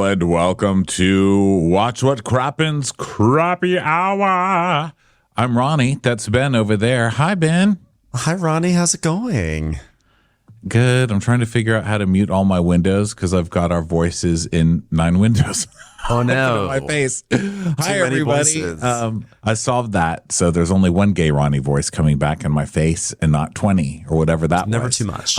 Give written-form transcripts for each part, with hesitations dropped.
and welcome to Watch What Crappens Crappy Hour. I'm Ronnie. That's Ben over there. Hi, Ben. Hi, Ronnie. How's it going? Good. I'm trying to figure out how to mute all my windows because I've got our voices in 9 windows. Oh, no. My face. Hi, everybody. I solved that. So there's only one gay Ronnie voice coming back in my face and not 20 or whatever that was. Never too much.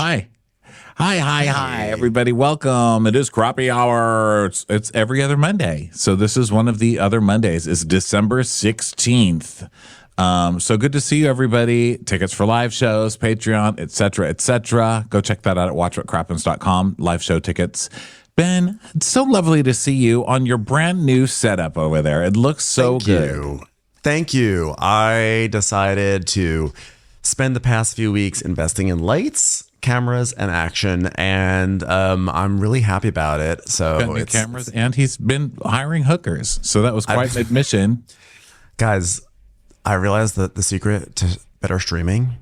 Hi, everybody. Welcome. It is Crappy Hour. It's every other Monday. So this is one of the other Mondays. It's December 16th. So good to see you, everybody. Tickets for live shows, Patreon, etc., etc. Go check that out at watchwhatcrappens.com. Live show tickets. Ben, it's so lovely to see you on your brand new setup over there. It looks so good. Thank you. I decided to spend the past few weeks investing in lights, cameras, and action, and I'm really happy about it. So got new cameras, and he's been hiring hookers. So that was quite an admission. Guys, I realized that the secret to better streaming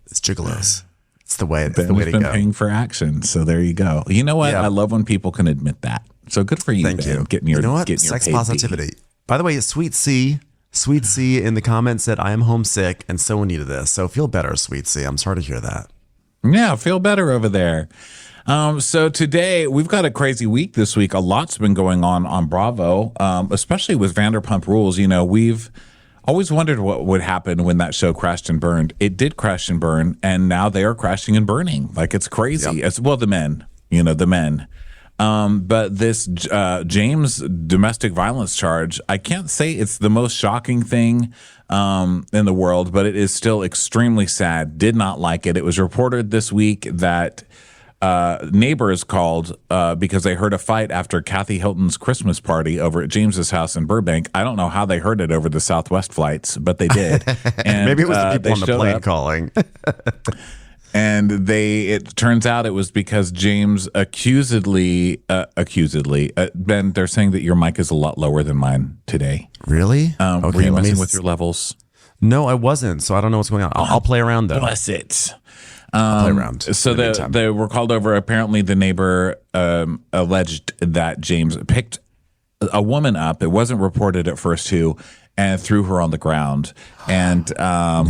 is gigolos. It's the way. It's the way to been go. Paying for action, so there you go. You know what? Yeah. I love when people can admit that. So good for you. Thank you. Getting your, you know what? getting Sex your positivity. By the way, Sweet C in the comments said, "I am homesick and so in need of this." So feel better, Sweet C. I'm sorry to hear that. Yeah, feel better over there. So today we've got a crazy week this week. A lot's been going on Bravo, especially with Vanderpump Rules. You know, we've always wondered what would happen when that show crashed and burned. It did crash and burn, and now they are crashing and burning. Like, it's crazy. Yep. As well, the men. But this James domestic violence charge, I can't say it's the most shocking thing in the world, but it is still extremely sad. Did not like it. It was reported this week that neighbors called because they heard a fight after Kathy Hilton's Christmas party over at James's house in Burbank. I don't know how they heard it over the Southwest flights, but they did. And maybe it was the people on the plane calling. And it turns out it was because James accusedly, Ben, they're saying that your mic is a lot lower than mine today. Really? Okay, were you messing with your levels? No, I wasn't. So I don't know what's going on. I'll play around though. Bless it. I'll play around. So they were called over. Apparently, the neighbor alleged that James picked a woman up. It wasn't reported at first who, and threw her on the ground. And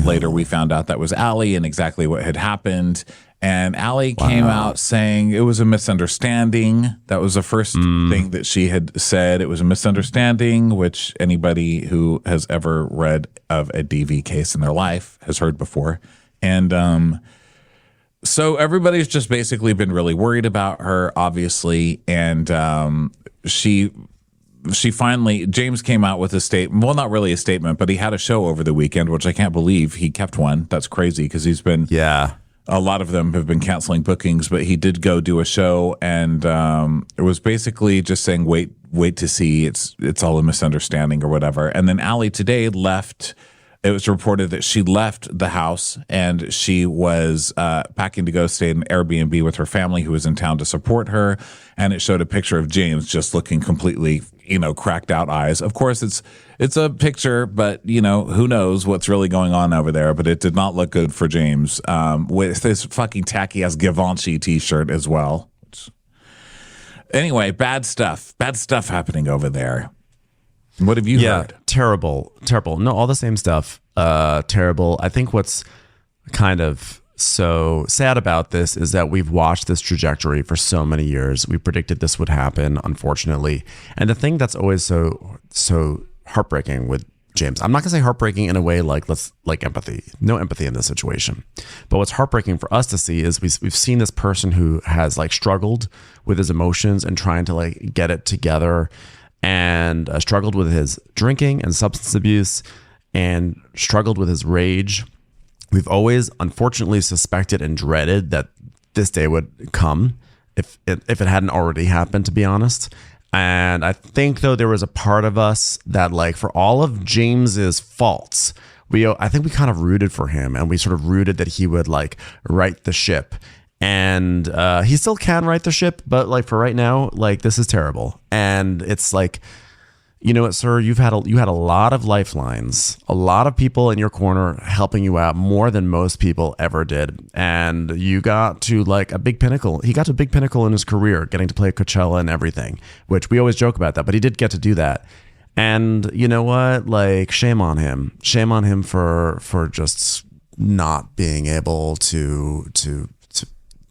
later we found out that was Allie and exactly what had happened. And Allie came out saying it was a misunderstanding. That was the first thing that she had said. It was a misunderstanding, which anybody who has ever read of a DV case in their life has heard before. And so everybody's just basically been really worried about her, obviously. And she finally, James came out with a statement. Well, not really a statement, but he had a show over the weekend, which I can't believe he kept one. That's crazy because he's been, a lot of them have been canceling bookings, but he did go do a show, and it was basically just saying, wait to see. It's all a misunderstanding or whatever. And then Allie today left. It was reported that she left the house and she was packing to go stay in an Airbnb with her family who was in town to support her. And it showed a picture of James just looking completely, cracked out eyes. Of course, it's a picture, but, who knows what's really going on over there. But it did not look good for James with this fucking tacky-ass Givenchy T-shirt as well. Anyway, bad stuff happening over there. What have you heard? Terrible. No, all the same stuff. Terrible. I think what's kind of so sad about this is that we've watched this trajectory for so many years. We predicted this would happen, unfortunately. And the thing that's always so heartbreaking with James, I'm not gonna say heartbreaking in a way like empathy. No empathy in this situation. But what's heartbreaking for us to see is we've seen this person who has struggled with his emotions and trying to get it together, and struggled with his drinking and substance abuse, and struggled with his rage. We've always, unfortunately, suspected and dreaded that this day would come, if it hadn't already happened, to be honest. And I think, though, there was a part of us that, for all of James's faults, I think we kind of rooted for him, and we sort of rooted that he would right the ship. And he still can right the ship, but for right now, this is terrible. And it's you know what, sir, you had a lot of lifelines, a lot of people in your corner helping you out more than most people ever did. And you got to like a big pinnacle. He got to a big pinnacle in his career, getting to play Coachella and everything, which we always joke about that, but he did get to do that. And you know what? Like, shame on him. Shame on him for just not being able to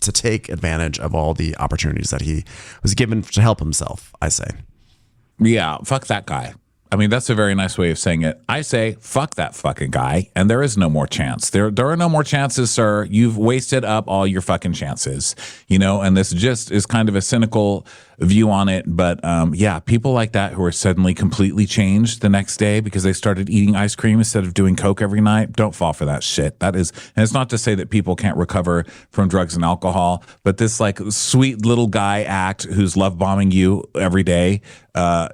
take advantage of all the opportunities that he was given to help himself, I say. Yeah, fuck that guy. I mean, that's a very nice way of saying it. I say, fuck that fucking guy, and there is no more chance. There are no more chances, sir. You've wasted up all your fucking chances, you know, and this just is kind of a cynical view on it. But yeah, people like that who are suddenly completely changed the next day because they started eating ice cream instead of doing Coke every night, don't fall for that shit. That is, and it's not to say that people can't recover from drugs and alcohol, but this like sweet little guy act who's love bombing you every day,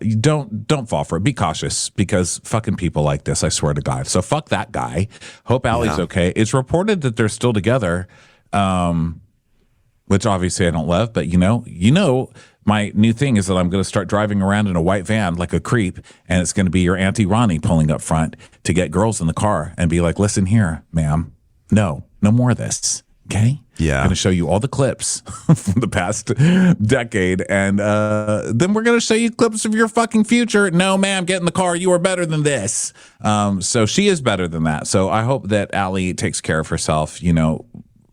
you don't fall for it. Be cautious because fucking people like this, I swear to God. So fuck that guy. Hope Allie's okay. It's reported that they're still together, which obviously I don't love, but you know, my new thing is that I'm going to start driving around in a white van like a creep, and it's going to be your Auntie Ronnie pulling up front to get girls in the car and be like, listen here, ma'am, no more of this. Okay. Yeah. I'm going to show you all the clips from the past decade. And then we're going to show you clips of your fucking future. No, ma'am, get in the car. You are better than this. So she is better than that. So I hope that Allie takes care of herself. You know,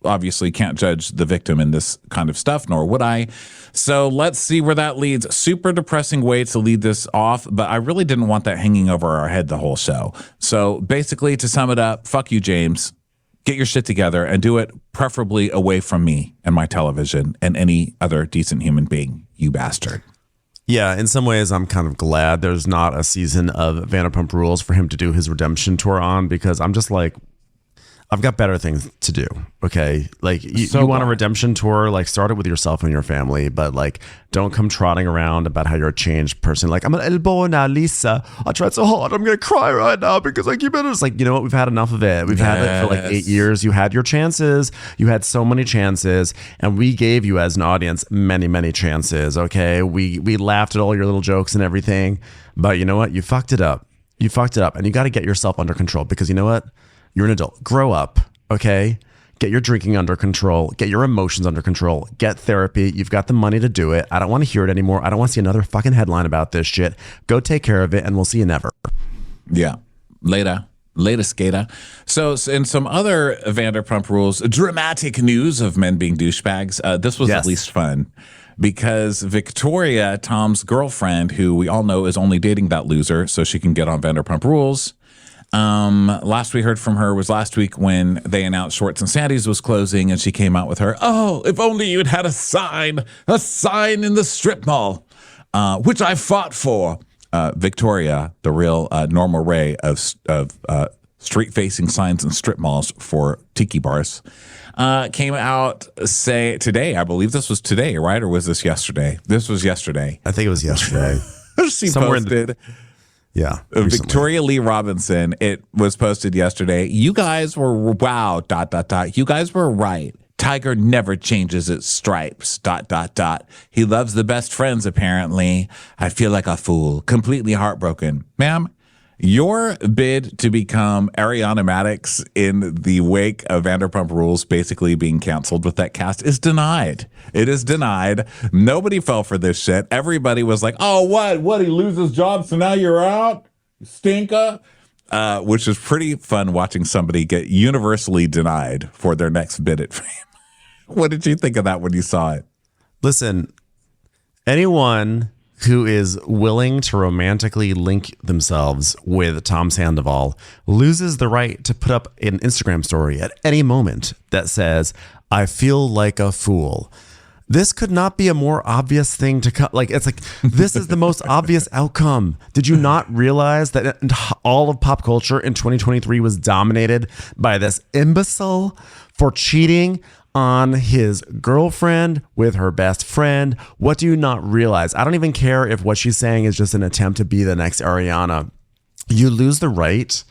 obviously can't judge the victim in this kind of stuff, nor would I. So let's see where that leads. Super depressing way to lead this off, but I really didn't want that hanging over our head the whole show. So basically, to sum it up, fuck you, James. Get your shit together and do it preferably away from me and my television and any other decent human being, you bastard. Yeah, in some ways, I'm kind of glad there's not a season of Vanderpump Rules for him to do his redemption tour on, because I'm just like, I've got better things to do. Okay. Like you want a redemption tour, like start it with yourself and your family, but like, don't come trotting around about how you're a changed person. Like, I'm an elbow now, Lisa. I tried so hard. I'm going to cry right now because I keep it. It's like, you know what? We've had enough of it. We've had it for like 8 years. You had your chances. You had so many chances, and we gave you as an audience many, many chances. Okay. We laughed at all your little jokes and everything, but you know what? You fucked it up. You fucked it up, and you got to get yourself under control, because you know what? You're an adult. Grow up, okay? Get your drinking under control. Get your emotions under control. Get therapy. You've got the money to do it. I don't want to hear it anymore. I don't want to see another fucking headline about this shit. Go take care of it, and we'll see you never. Yeah. Later, skater. So in some other Vanderpump Rules dramatic news of men being douchebags, this was at least fun, because Victoria, Tom's girlfriend, who we all know is only dating that loser so she can get on Vanderpump Rules, last we heard from her was last week when they announced Shorts and Sandy's was closing, and she came out with her, "Oh, if only you'd had a sign in the strip mall, which I fought for." Victoria, the real Norma Ray of street-facing signs and strip malls for tiki bars, came out today. I believe this was today, right? Or was this yesterday? This was yesterday. I think it was yesterday. She posted. Yeah. Victoria Lee Robinson, it was posted yesterday. You guys were, wow, ... You guys were right. Tiger never changes its stripes, ... He loves the best friends, apparently. I feel like a fool. Completely heartbroken. Ma'am, your bid to become Ariana Madix in the wake of Vanderpump Rules basically being canceled with that cast is denied. It is denied. Nobody fell for this shit. Everybody was like, oh, what? He loses job, so now you're out? Stinker? Which is pretty fun watching somebody get universally denied for their next bid at fame. What did you think of that when you saw it? Listen, anyone who is willing to romantically link themselves with Tom Sandoval loses the right to put up an Instagram story at any moment that says, "I feel like a fool." This could not be a more obvious thing to cut. Like, it's like, this is the most obvious outcome. Did you not realize that all of pop culture in 2023 was dominated by this imbecile for cheating on his girlfriend with her best friend? What do you not realize? I don't even care if what she's saying is just an attempt to be the next Ariana. You lose the right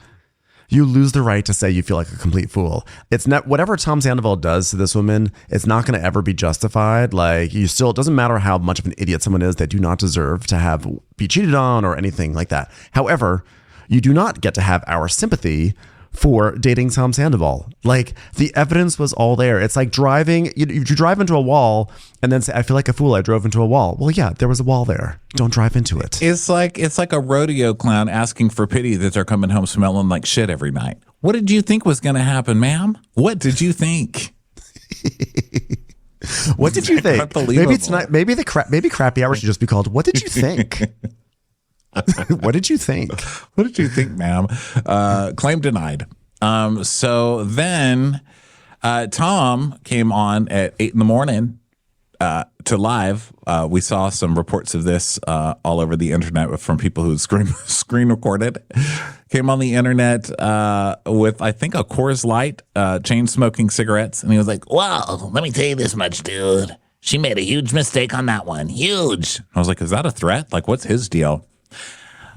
you lose the right to say you feel like a complete fool. It's not whatever Tom Sandoval does to this woman, it's not going to ever be justified. Like, you still, it doesn't matter how much of an idiot someone is, they do not deserve to be cheated on or anything like that. However, you do not get to have our sympathy for dating Tom Sandoval. Like, the evidence was all there. It's like driving, you drive into a wall and then say, I feel like a fool, I drove into a wall. Well, yeah, there was a wall there. Don't drive into it. It's like a rodeo clown asking for pity that they're coming home smelling like shit every night. What did you think was going to happen, ma'am? What did you think? What did you think? Maybe it's not. Maybe crappy hour should just be called, what did you think? What did you think? What did you think, ma'am? Claim denied. So then Tom came on at 8 a.m. To live. We saw some reports of this all over the internet from people who screen recorded. Came on the internet with, I think, a Coors Light, chain smoking cigarettes. And he was like, Well, let me tell you this much, dude. She made a huge mistake on that one. Huge. I was like, is that a threat? Like, what's his deal?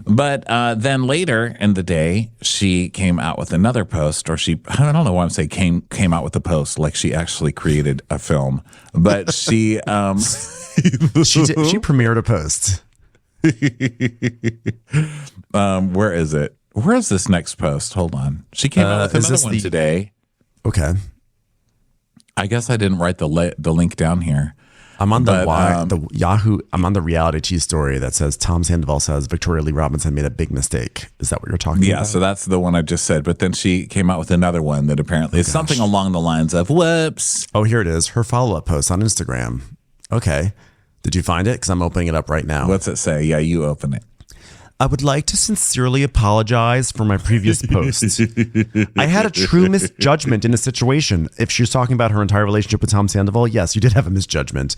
But then later in the day, she came out with another post, or I don't know why I'm saying came out with a post, like she actually created a film. But she she premiered a post. Where is it? Where is this next post? Hold on. She came out with another one today. Okay. I guess I didn't write the link down here. I'm on the Yahoo. I'm on the reality T story that says Tom Sandoval says Victoria Lee Robinson made a big mistake. Is that what you're talking about? Yeah, so that's the one I just said. But then she came out with another one that apparently is something along the lines of, whoops. Oh, here it is. Her follow-up post on Instagram. Okay. Did you find it? Because I'm opening it up right now. What's it say? Yeah, you open it. I would like to sincerely apologize for my previous post. I had a true misjudgment in a situation. If she was talking about her entire relationship with Tom Sandoval, yes, you did have a misjudgment.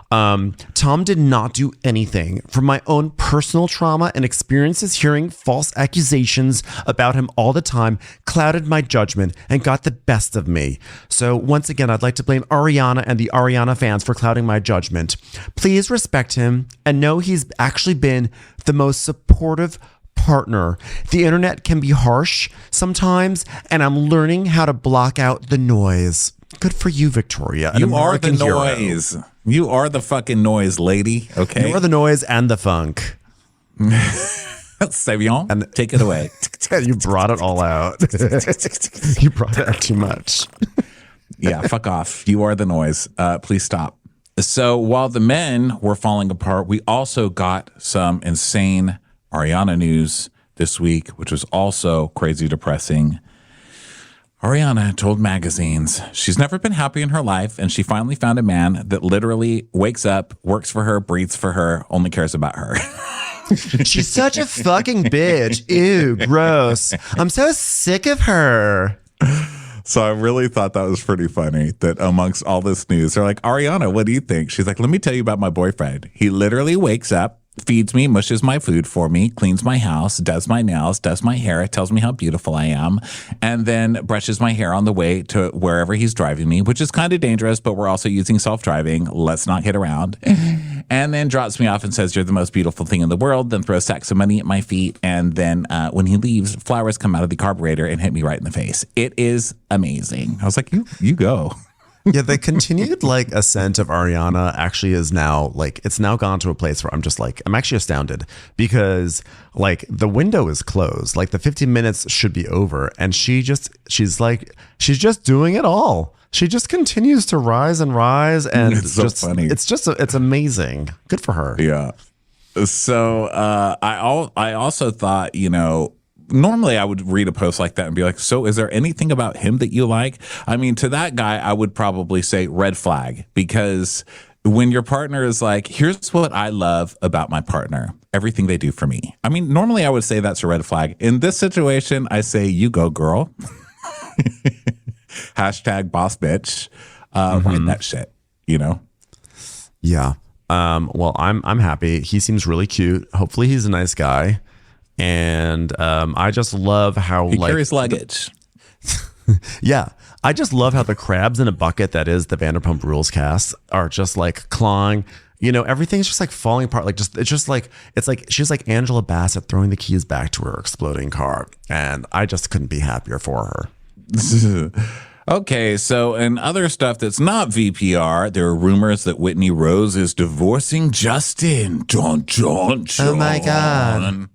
Tom did not do anything. From my own personal trauma and experiences hearing false accusations about him all the time clouded my judgment and got the best of me. So once again, I'd like to blame Ariana and the Ariana fans for clouding my judgment. Please respect him and know he's actually been the most supportive partner. The internet can be harsh sometimes, and I'm learning how to block out the noise. Good for you, Victoria. You are the noise. You are the fucking noise, lady. Okay. You are the noise and the funk. Savion, and take it away. You brought it all out. You brought it out too much. Yeah, fuck off. You are the noise. Please stop. So while the men were falling apart, we also got some insane Ariana news this week, which was also crazy depressing. Ariana told magazines she's never been happy in her life, and she finally found a man that literally wakes up, works for her, breathes for her, only cares about her. She's such a fucking bitch. Ew, gross. I'm so sick of her. So I really thought that was pretty funny that amongst all this news, they're like, Ariana, what do you think? She's like, let me tell you about my boyfriend. He literally wakes up, feeds me, mushes my food for me, cleans my house, does my nails, does my hair, tells me how beautiful I am, and then brushes my hair on the way to wherever he's driving me, which is kind of dangerous, but we're also using self-driving. Let's not get around. And then drops me off and says, you're the most beautiful thing in the world, then throws sacks of money at my feet. And then when he leaves, flowers come out of the carburetor and hit me right in the face. It is amazing. I was like, you go. Yeah, the continued ascent of Ariana actually is now it's now gone to a place where I'm just I'm actually astounded because the window is closed. The 15 minutes should be over, and she's just doing it all. She just continues to rise and rise, and it's so funny. It's amazing. Good for her. Yeah. So I also thought, normally I would read a post like that and be like, so is there anything about him that you like? I mean, to that guy, I would probably say red flag, because when your partner is like, here's what I love about my partner, everything they do for me. I mean, normally I would say that's a red flag. In this situation, I say, you go, girl. Hashtag boss bitch. Write that shit, Yeah. Well, I'm happy. He seems really cute. Hopefully he's a nice guy. And I just love how he carries luggage. Yeah, I just love how the crabs in a bucket that is the Vanderpump Rules cast are just clawing, everything's just like falling apart. Like it's like she's like Angela Bassett throwing the keys back to her exploding car. And I just couldn't be happier for her. Okay, so in other stuff that's not VPR, there are rumors that Whitney Rose is divorcing Justin. John. Oh my God.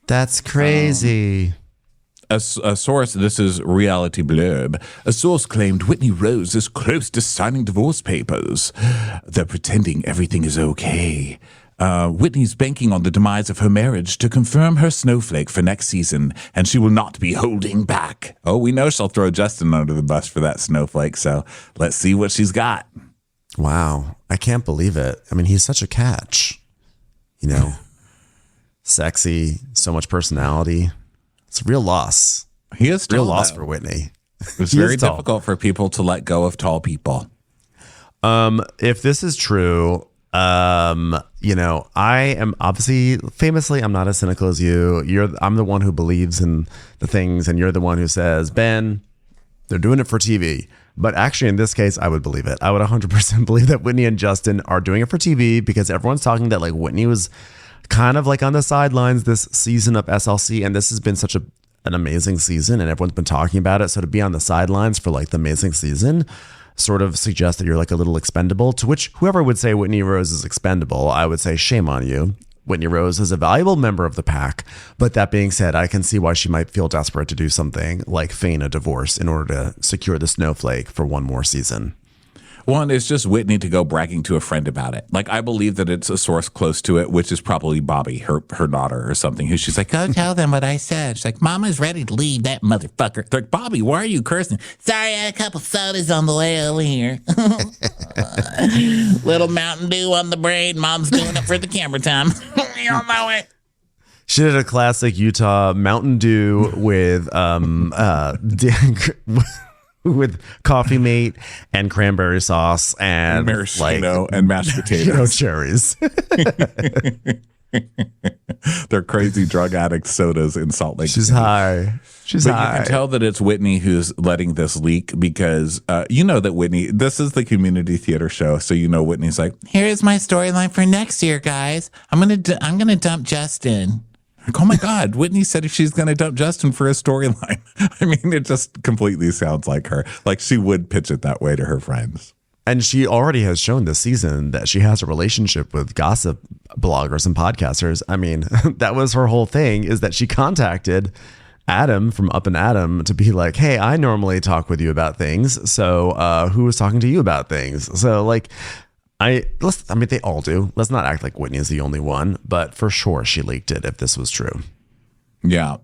That's crazy. A source, this is Reality Blurb, a source claimed Whitney Rose is close to signing divorce papers. They're pretending everything is okay. Whitney's banking on the demise of her marriage to confirm her snowflake for next season, and she will not be holding back. Oh, we know she'll throw Justin under the bus for that snowflake, so let's see what she's got. Wow. I can't believe it. I mean, he's such a catch. Sexy, so much personality. It's a real loss. He is real tall, loss though. for Whitney. It's very difficult for people to let go of tall people. If this is true, I am obviously famously, I'm not as cynical as you. I'm the one who believes in the things, and you're the one who says, Ben, they're doing it for TV. But actually, in this case, I would believe it. I would 100% believe that Whitney and Justin are doing it for TV because everyone's talking that like Whitney was kind of like on the sidelines this season of SLC, and this has been such an amazing season, and everyone's been talking about it. So to be on the sidelines for like the amazing season sort of suggests that you're like a little expendable, to which whoever would say Whitney Rose is expendable, I would say shame on you. Whitney Rose is a valuable member of the pack. But that being said, I can see why she might feel desperate to do something like feign a divorce in order to secure the snowflake for one more season. One is just Whitney to go bragging to a friend about it. Like, I believe that it's a source close to it, which is probably Bobby, her daughter or something, who she's like, go tell them what I said. She's like, Mama's ready to leave that motherfucker. They're like, Bobby, why are you cursing? Sorry, I had a couple sodas on the way over here. Little Mountain Dew on the brain. Mom's doing it for the camera time. You don't know it. She did a classic Utah Mountain Dew with with Coffee Mate and cranberry sauce and maraschino and mashed potatoes, cherries. They're crazy drug addict sodas in Salt Lake City. She's high. You can tell that it's Whitney who's letting this leak because that Whitney, this is the community theater show. So, Whitney's like, here's my storyline for next year, guys. I'm going to dump Justin. Like, oh my God, Whitney said if she's going to dump Justin for a storyline. I mean, it just completely sounds like her. Like she would pitch it that way to her friends. And she already has shown this season that she has a relationship with gossip bloggers and podcasters. I mean, that was her whole thing, is that she contacted Adam from Up and Adam to be like, hey, I normally talk with you about things. So who was talking to you about things? So like, they all do. Let's not act like Whitney is the only one, but for sure she leaked it if this was true. Yeah.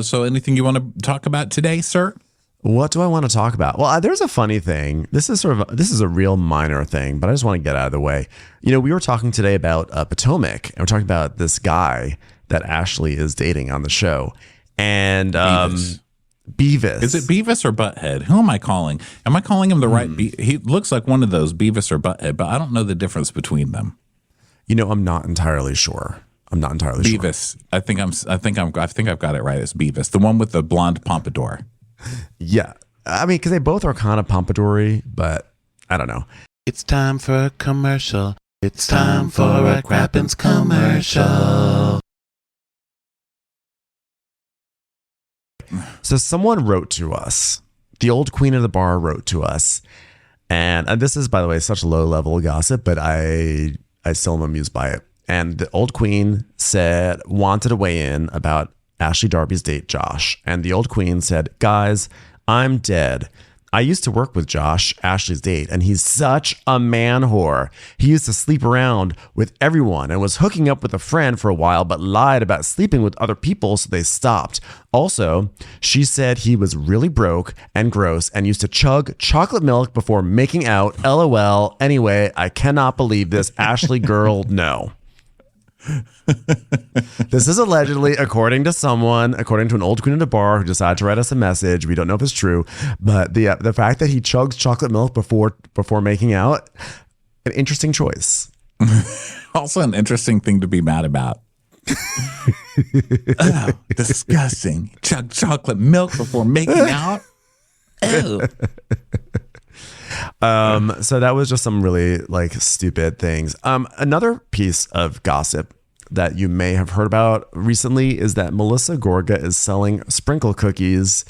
So anything you want to talk about today, sir? What do I want to talk about? Well, there's a funny thing. This is a real minor thing, but I just want to get out of the way. We were talking today about Potomac, and we're talking about this guy that Ashley is dating on the show. And Beavis. Is it Beavis or Butthead? Who am I calling? Am I calling him the right? He looks like one of those, Beavis or Butthead, but I don't know the difference between them. I'm not entirely sure. Beavis. I think I've got it right. It's Beavis, the one with the blonde pompadour. Yeah, I mean, because they both are kind of pompadour-y, but I don't know. It's time for a commercial. It's time for a Crappens commercial. So someone wrote to us. The old queen of the bar wrote to us. And this is, by the way, such low-level gossip, but I still am amused by it. And the old queen wanted to weigh in about Ashley Darby's date, Josh. And the old queen said, guys, I'm dead. I used to work with Josh, Ashley's date, and he's such a man whore. He used to sleep around with everyone and was hooking up with a friend for a while, but lied about sleeping with other people, so they stopped. Also, she said he was really broke and gross and used to chug chocolate milk before making out. LOL. Anyway, I cannot believe this. Ashley girl, no. This is allegedly, according to an old queen at a bar who decided to write us a message. We don't know if it's true, but the fact that he chugs chocolate milk before making out, an interesting choice. Also an interesting thing to be mad about. Oh, disgusting. Chug chocolate milk before making out. Oh. So that was just some really like stupid things. Another piece of gossip that you may have heard about recently is that Melissa Gorga is selling sprinkle cookies,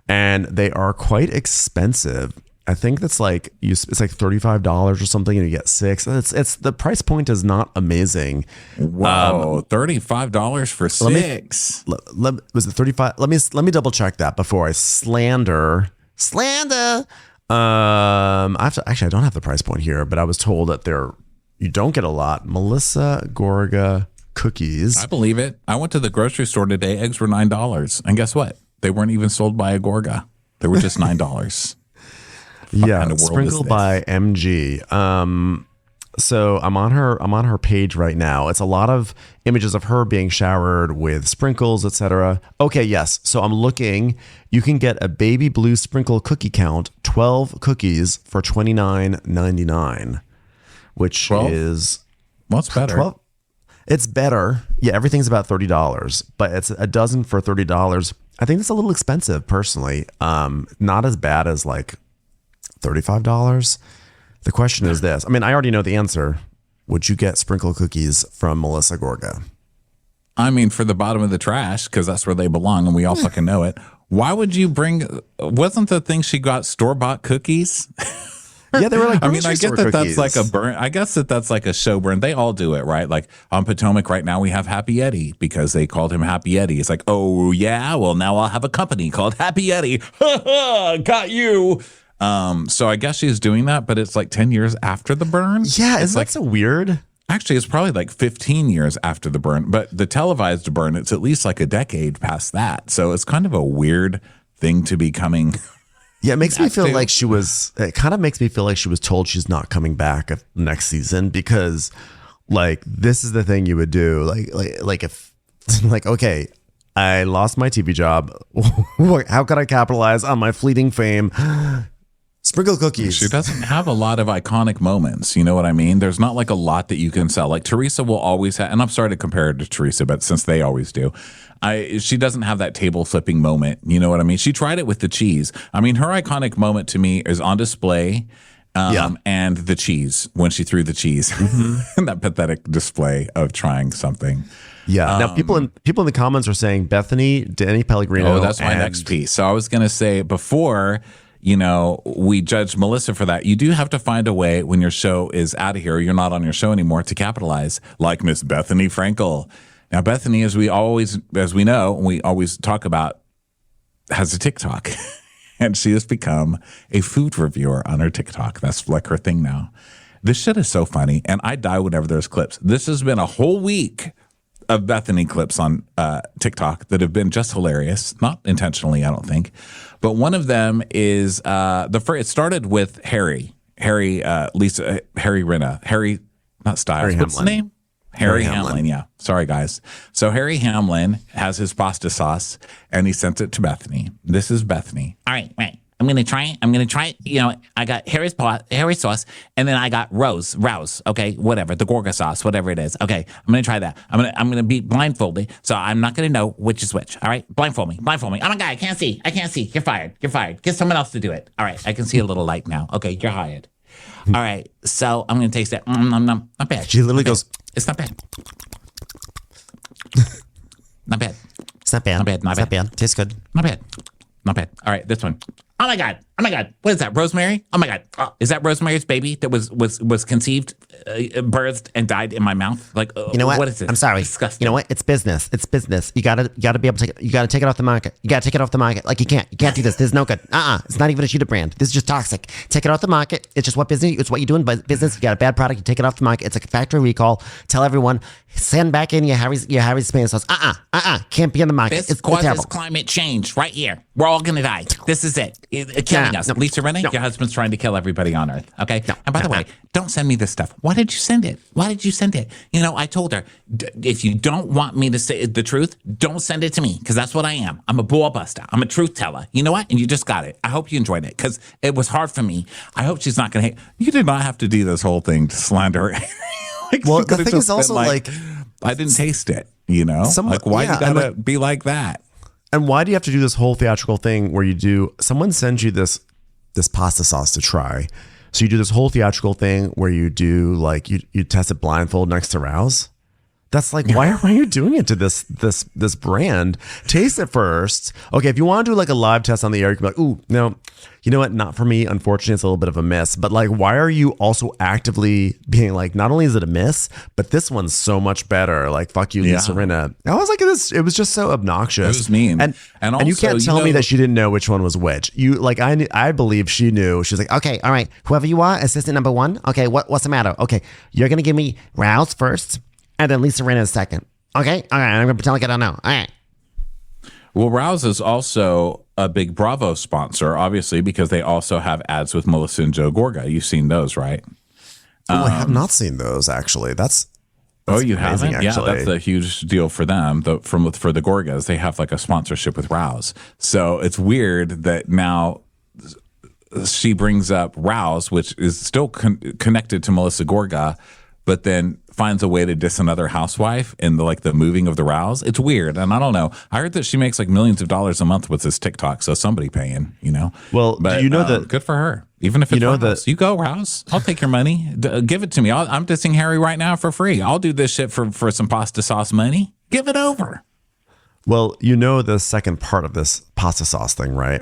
and they are quite expensive. I think that's like it's like $35 or something, and you get 6. It's the price point is not amazing. Wow, $35 for 6. Was it 35? Let me double check that before I slander. I have to actually. I don't have the price point here, but I was told that you don't get a lot. Melissa Gorga cookies. I believe it. I went to the grocery store today. Eggs were $9, and guess what? They weren't even sold by a Gorga. They were just $9. Yeah, sprinkled by MG. So I'm on her page right now. It's a lot of images of her being showered with sprinkles, etc. Okay, yes. So I'm looking. You can get a baby blue sprinkle cookie count, 12 cookies for $29.99, which 12? is what's better? 12. It's better. Yeah, everything's about $30, but it's a dozen for $30. I think it's a little expensive, personally. Not as bad as like $35. The question is this. I mean, I already know the answer. Would you get sprinkle cookies from Melissa Gorga? I mean, for the bottom of the trash, because that's where they belong, and we all fucking know it. Why would you bring? Wasn't the thing she got store-bought cookies? Yeah, they were like. I mean, I get that cookies. that's like a burn. I guess that's like a show burn. They all do it, right? Like on Potomac right now, we have Happy Eddie because they called him Happy Eddie. It's like, oh yeah, well now I'll have a company called Happy Eddie. Got you. So I guess she's doing that, but it's like 10 years after the burn. Yeah, it's isn't like that so weird? Actually, it's probably like 15 years after the burn, but the televised burn, it's at least like a decade past that. So it's kind of a weird thing to be coming. Yeah, it makes me feel like it kind of makes me feel like she was told she's not coming back next season, because like this is the thing you would do. Like if like, okay, I lost my TV job. How could I capitalize on my fleeting fame? Sprinkle cookies. She doesn't have a lot of iconic moments. You know what I mean? There's not like a lot that you can sell. Like Teresa will always have, and I'm sorry to compare her to Teresa, but since they always do, she doesn't have that table flipping moment. You know what I mean? She tried it with the cheese. I mean, her iconic moment to me is on display. And the cheese, when she threw the cheese, that pathetic display of trying something. Yeah. Now people in the comments are saying Bethany, Danny Pellegrino. Oh, that's my next piece. So I was going to say before, we judge Melissa for that. You do have to find a way when your show is out of here, or you're not on your show anymore, to capitalize, like Miss Bethany Frankel. Now, Bethany, as we know, we always talk about, has a TikTok, and she has become a food reviewer on her TikTok. That's like her thing now. This shit is so funny, and I die whenever there's clips. This has been a whole week of Bethany clips on TikTok that have been just hilarious, not intentionally, I don't think. But one of them is it started with Harry Rinna, not Styles. What's the name? Harry Hamlin. Yeah. Sorry, guys. So Harry Hamlin has his pasta sauce, and he sent it to Bethany. This is Bethany. All right. I'm gonna try it. I got Harry's sauce, and then I got Rouse, okay, whatever, the Gorga sauce, whatever it is. Okay, I'm gonna try that. I'm gonna be blindfolded, so I'm not gonna know which is which. All right, blindfold me. Oh my God, I can't see. You're fired. Get someone else to do it. All right, I can see a little light now. Okay, you're hired. All right, so I'm gonna taste it. Not bad. She literally goes, "It's not bad. Not bad. It's not bad. Not bad. Tastes good. Not bad. All right, this one. Oh my God. What is that? Rosemary? Oh my God. Is that Rosemary's baby that was conceived, birthed, and died in my mouth? Like, you know what? What is this? I'm sorry. Disgusting. You know what? It's business. You gotta be able to take it off the market. You gotta take it off the market. Like you can't do this. This is no good. It's not even a shooter brand. This is just toxic. Take it off the market. It's just what business. It's what you do in business. You got a bad product. You take it off the market. It's a factory recall. Tell everyone. Send back in your Harry's tomato sauce. Can't be on the market. This it's causes terrible. climate change right here. We're all gonna die. This is it. It's killing us. Lisa Renee, your husband's trying to kill everybody on Earth. Okay. And by the way, don't send me this stuff. Why did you send it? I told her, if you don't want me to say the truth, don't send it to me, because that's what I am. I'm a ball buster. I'm a truth teller. You know what? And you just got it. I hope you enjoyed it, because it was hard for me. I hope she's not gonna hate. You did not have to do this whole thing to slander her. well, the thing is also like, I didn't taste it. Why you gotta be like that? And why do you have to do this whole theatrical thing where someone sends you this pasta sauce to try? So you do this whole theatrical thing where you do like you test it blindfold next to Rouse. That's like, why are you doing it to this brand? Taste it first. Okay, if you want to do like a live test on the air, you can be like, ooh, no, you know what? Not for me. Unfortunately, it's a little bit of a miss. But like, why are you also actively being like, not only is it a miss, but this one's so much better. Like, fuck you, Lisa Rinna. I was like, this. It was just so obnoxious. It was mean. And also, you can't tell me that she didn't know which one was which. You like, I believe she knew. She was like, okay, all right, whoever you are, assistant number 1. Okay, what's the matter? Okay, you're gonna give me Rouse first. And then Lisa Rinna second. Okay? All right. I'm going to pretend like I don't know. All right. Well, Rouse is also a big Bravo sponsor, obviously, because they also have ads with Melissa and Joe Gorga. You've seen those, right? I have not seen those, actually. That's you haven't? actually. Yeah, that's a huge deal for them. For the Gorgas, they have like a sponsorship with Rouse. So it's weird that now she brings up Rouse, which is still connected to Melissa Gorga, but then finds a way to diss another housewife in the moving of the Rouse. It's weird, and I don't know. I heard that she makes like millions of dollars a month with this TikTok, so somebody paying, Well, but do you know that? Good for her. Even if it's Rouse. You go Rouse. I'll take your money. Give it to me. I'm dissing Harry right now for free. I'll do this shit for some pasta sauce money. Give it over. Well, you know the second part of this pasta sauce thing, right?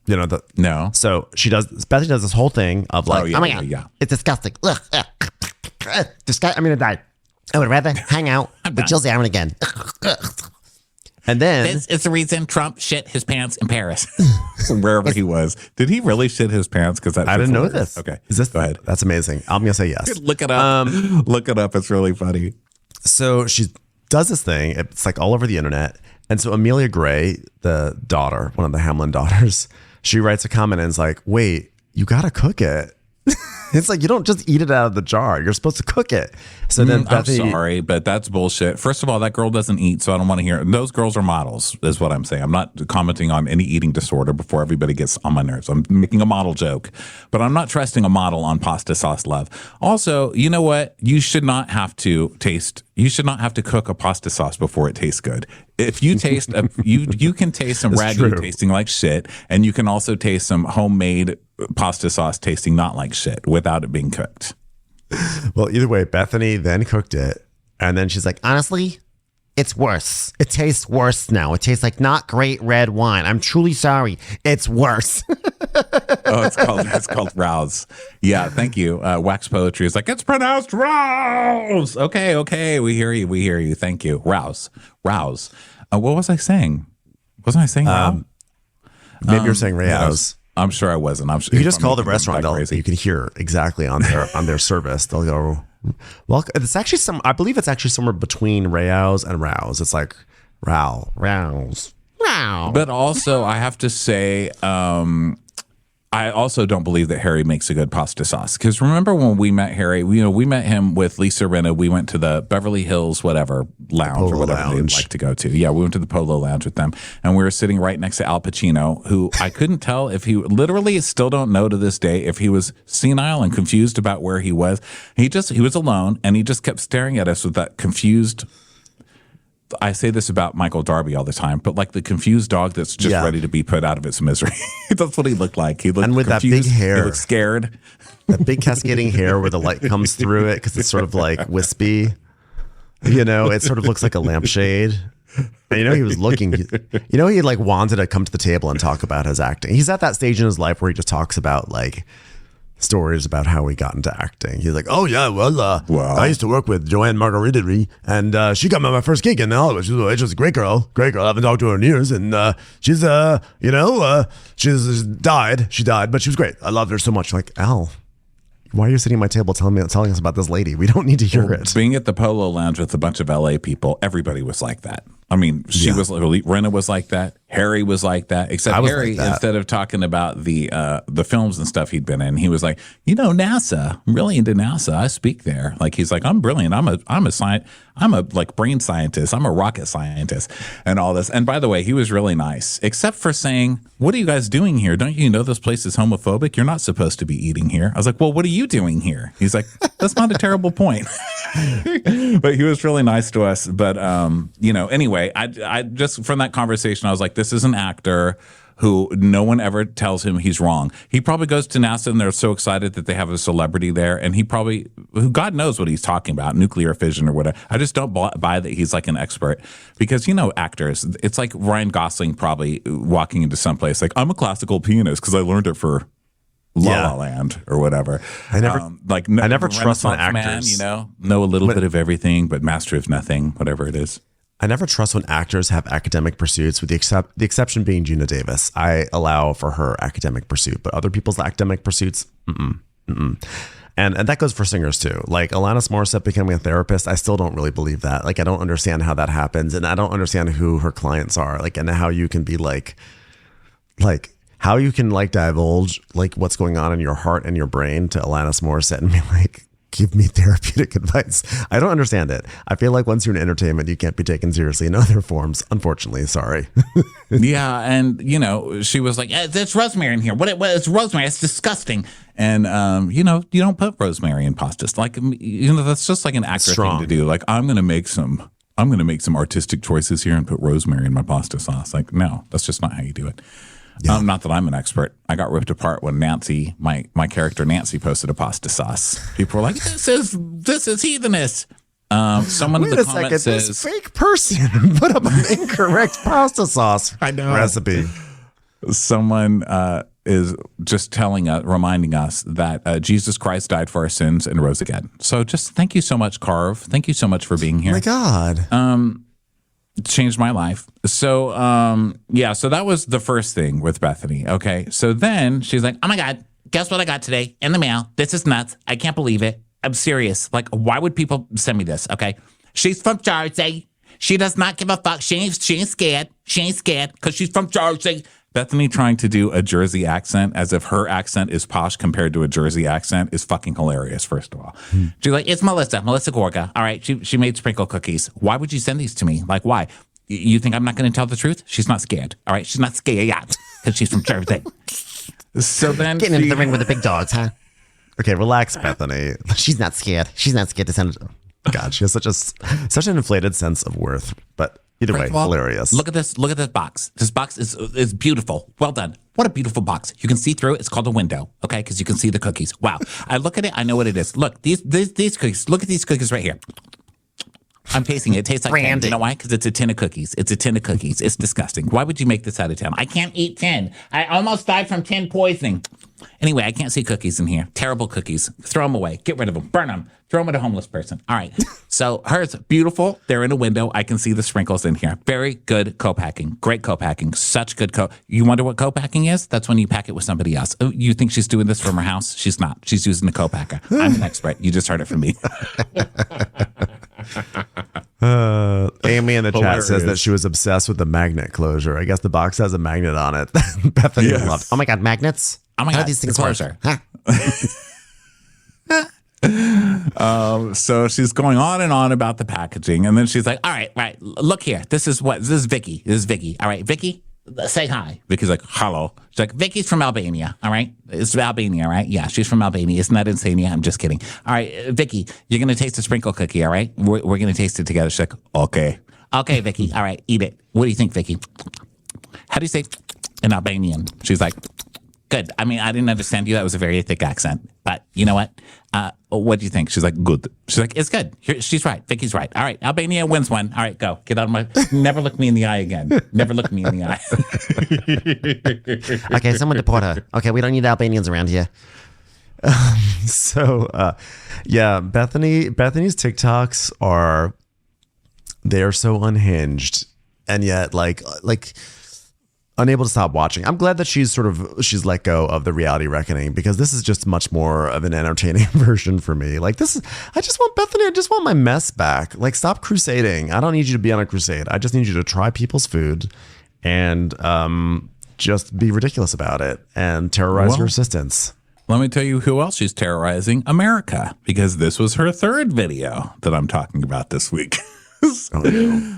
You know the No. So Bethany does this whole thing of like, Oh my God. It's disgusting. Ugh. I'm going to die. I would rather hang out with Jill Zarin again. and then This is the reason Trump shit his pants in Paris. Wherever he was. Did he really shit his pants? Because I didn't know this. Okay. Is this? Go ahead. That's amazing. I'm gonna say yes. Look it up. Look it up. It's really funny. So she does this thing. It's like all over the internet. And so Amelia Gray, the daughter, one of the Hamlin daughters, she writes a comment and is like, wait, you got to cook it. It's like, you don't just eat it out of the jar. You're supposed to cook it. So then I'm sorry, but that's bullshit. First of all, that girl doesn't eat, so I don't want to hear it. Those girls are models, is what I'm saying. I'm not commenting on any eating disorder before everybody gets on my nerves. I'm making a model joke, but I'm not trusting a model on pasta sauce love. Also, you know what? You should not have to cook a pasta sauce before it tastes good. If you taste, you can taste some ragu tasting like shit, and you can also taste some homemade pasta sauce tasting not like shit without it being cooked. Well, either way, Bethany then cooked it. And then she's like, Honestly, it's worse. It tastes worse now. It tastes like not great red wine. I'm truly sorry. It's worse. Oh, it's called Rouse. Yeah, thank you. Wax Poetry is like, it's pronounced Rouse. Okay, we hear you. Thank you. Rouse. What was I saying? Wasn't I saying Rouse? maybe you're saying Rayos. I'm sure I wasn't. I'm sure You just call the restaurant. You can hear exactly on their service. They'll go, well, it's actually I believe it's actually somewhere between Rayos and Rouse. It's like Rouse. But also, I have to say, I also don't believe that Harry makes a good pasta sauce. Because remember when we met Harry, we met him with Lisa Rinna. We went to the Beverly Hills, whatever, lounge or whatever they'd like to go to. Yeah, we went to the Polo Lounge with them. And we were sitting right next to Al Pacino, who I couldn't tell if he, literally still don't know to this day, if he was senile and confused about where he was. He was alone, and he just kept staring at us with that confused. I say this about Michael Darby all the time, but like the confused dog that's just ready to be put out of its misery. That's what he looked like. He looked and with confused. that big hair, he looked scared. That big cascading hair where the light comes through it because it's sort of like wispy. It sort of looks like a lampshade. And he was looking. He like wanted to come to the table and talk about his acting. He's at that stage in his life where he just talks about like stories about how he got into acting. He's like, oh yeah, well, I used to work with Joanne Margaritary, and she got me my first gig in Hollywood. She was a great girl. I haven't talked to her in years, and she's she's died. She died, but she was great. I loved her so much. I'm like, Al, why are you sitting at my table telling us about this lady? We don't need to hear it. Being at the Polo Lounge with a bunch of LA people, everybody was like that. I mean, Renna was like that. Harry was like that. Except Harry, like instead of talking about the films and stuff he'd been in, he was like, NASA. I'm really into NASA. I speak there. Like he's like, I'm brilliant. I'm a like brain scientist. I'm a rocket scientist, and all this. And by the way, he was really nice, except for saying, "What are you guys doing here? Don't you know this place is homophobic? You're not supposed to be eating here." I was like, "Well, what are you doing here?" He's like, "That's not a terrible point." But he was really nice to us. But anyway, I just from that conversation, I was like, this is an actor who no one ever tells him he's wrong. He probably goes to NASA and they're so excited that they have a celebrity there, and who God knows what he's talking about, nuclear fission or whatever. I just don't buy that he's like an expert, because actors, it's like Ryan Gosling probably walking into some place like, I'm a classical pianist because I learned it for La La Land or whatever. I never trust when actors, know a little bit of everything, but master of nothing, whatever it is. I never trust when actors have academic pursuits, with the exception being Gina Davis. I allow for her academic pursuit, but other people's academic pursuits, And that goes for singers too. Like Alanis Morissette becoming a therapist, I still don't really believe that. Like I don't understand how that happens, and I don't understand who her clients are. Like, and how you can be like how you can like divulge like what's going on in your heart and your brain to Alanis Morissette and be like, give me therapeutic advice. I don't understand it. I feel like once you're in entertainment, you can't be taken seriously in other forms. Unfortunately, sorry. Yeah, and she was like, "There's rosemary in here. What? It's rosemary. It's disgusting." And you don't put rosemary in pasta. Like that's just like an actor thing to do. Like I'm gonna make some artistic choices here and put rosemary in my pasta sauce. Like no, that's just not how you do it. Yeah. Not that I'm an expert. I got ripped apart when Nancy, my character Nancy, posted a pasta sauce. People were like, "This is heathenous." Someone in the comments says, "This fake person put up an incorrect pasta sauce recipe." Someone is just reminding us that Jesus Christ died for our sins and rose again. So just thank you so much, Carve. Thank you so much for being here. Oh my God. Changed my life. So, so that was the first thing with Bethany. Okay. So then she's like, "Oh my God, guess what I got today in the mail? This is nuts. I can't believe it. I'm serious. Like, why would people send me this?" Okay. She's from Jersey. She does not give a fuck. She ain't scared. She ain't scared because she's from Jersey. Bethany trying to do a Jersey accent as if her accent is posh compared to a Jersey accent is fucking hilarious, first of all. She's like, "It's Melissa Gorga. All right, she made sprinkle cookies. Why would you send these to me? Like, why? You think I'm not going to tell the truth?" She's not scared. All right, she's not scared yet because she's from Jersey. So then Getting into the ring with the big dogs, huh? Okay, relax, Bethany. She's not scared. She's not scared to send it. God, she has such an inflated sense of worth. But either way, hilarious. Look at this box. This box is beautiful. Well done. What a beautiful box. You can see through it. It's called a window, okay? Because you can see the cookies. Wow. I look at it. I know what it is. Look, these cookies. Look at these cookies right here. I'm tasting it. It tastes like 10. You know why? Because it's a tin of cookies. It's a tin of cookies. It's disgusting. Why would you make this out of 10? I can't eat 10. I almost died from 10 poisoning. Anyway, I can't see cookies in here. Terrible cookies. Throw them away. Get rid of them. Burn them. Throw them at a homeless person. All right. So hers, beautiful. They're in a window. I can see the sprinkles in here. Very good co-packing. Great co-packing. Such good You wonder what co-packing is? That's when you pack it with somebody else. Oh, you think she's doing this from her house? She's not. She's using a co-packer. I'm an expert. You just heard it from me. Amy in the chat says that she was obsessed with the magnet closure. I guess the box has a magnet on it. Bethany loved. Oh my God, magnets! Oh my How God, do these things closure. work? Huh? So she's going on and on about the packaging, and then she's like, "All right, look here. This is Vicky. This is Vicky. All right, Vicky, say hi." Vicky's like, "Hello." She's like, "Vicky's from Albania. All right, it's Albania, right? Yeah, she's from Albania. Isn't that insania? I'm just kidding. All right, Vicky, you're gonna taste the sprinkle cookie. All right, we're gonna taste it together." She's like, "Okay, Vicky. All right, eat it. What do you think, Vicky? How do you say in Albanian?" She's like, "Good. I mean, I didn't understand you. That was a very thick accent. But you know what? What do you think?" She's like, "Good." She's like, "It's good." She's right. Vicky's right. All right. Albania wins one. All right, go. Get out of my... Never look me in the eye again. Never look me in the eye. Okay, someone deport her. Okay, we don't need Albanians around here. Bethany's TikToks are... They're so unhinged. And yet, like... unable to stop watching. I'm glad that she's let go of the reality reckoning, because this is just much more of an entertaining version for me. Like this is, I just want Bethany, I just want my mess back. Like stop crusading. I don't need you to be on a crusade. I just need you to try people's food and just be ridiculous about it and terrorize your assistants. Let me tell you who else she's terrorizing: America, because this was her third video that I'm talking about this week.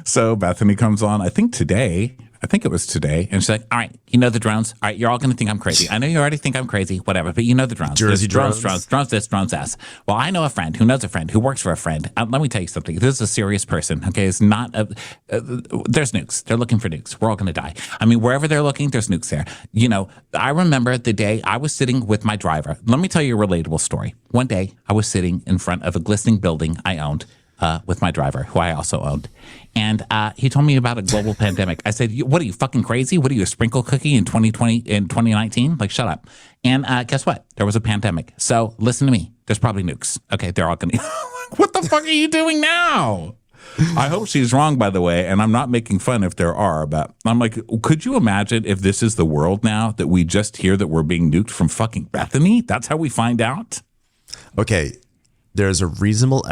So Bethany comes on, I think today. I think it was today. And she's like, all right, you know the drones? All right, you're all going to think I'm crazy. I know you already think I'm crazy, whatever, but you know the drones. Jersey There's drones. drones this, drones that. Well, I know a friend who knows a friend who works for a friend. Let me tell you something. This is a serious person, okay? It's not there's nukes. They're looking for nukes. We're all going to die. I mean, wherever they're looking, there's nukes there. You know, I remember the day I was sitting with my driver. Let me tell you a relatable story. One day, I was sitting in front of a glistening building I owned with my driver, who I also owned. And he told me about a global pandemic. I said, what are you, fucking crazy? What are you, a sprinkle cookie in 2019? Like, shut up. And guess what? There was a pandemic. So listen to me. There's probably nukes. Okay, they're all going to... What the fuck are you doing now? I hope she's wrong, by the way, and I'm not making fun if there are, but I'm like, could you imagine if this is the world now, that we just hear that we're being nuked from fucking Bethany? That's how we find out? Okay, there's a reasonable